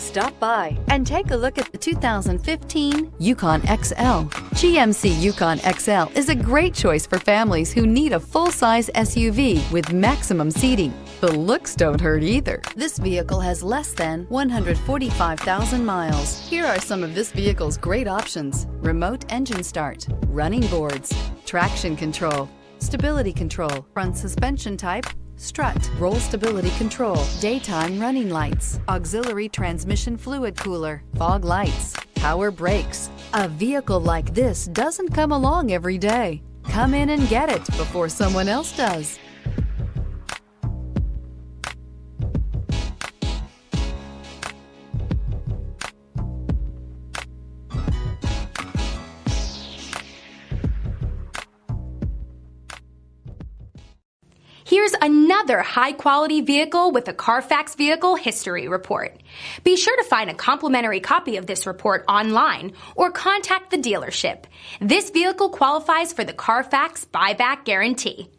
Stop by and take a look at the 2015 Yukon XL. GMC Yukon XL is a great choice for families who need a full-size SUV with maximum seating. The looks don't hurt either. This vehicle has less than 145,000 miles. Here are some of this vehicle's great options: remote engine start, running boards, traction control, stability control, front suspension type, strut, roll stability control, daytime running lights, auxiliary transmission fluid cooler, fog lights, power brakes. A vehicle like this doesn't come along every day. Come in and get it before someone else does. Here's another high-quality vehicle with a Carfax Vehicle History Report. Be sure to find a complimentary copy of this report online or contact the dealership. This vehicle qualifies for the Carfax Buyback Guarantee.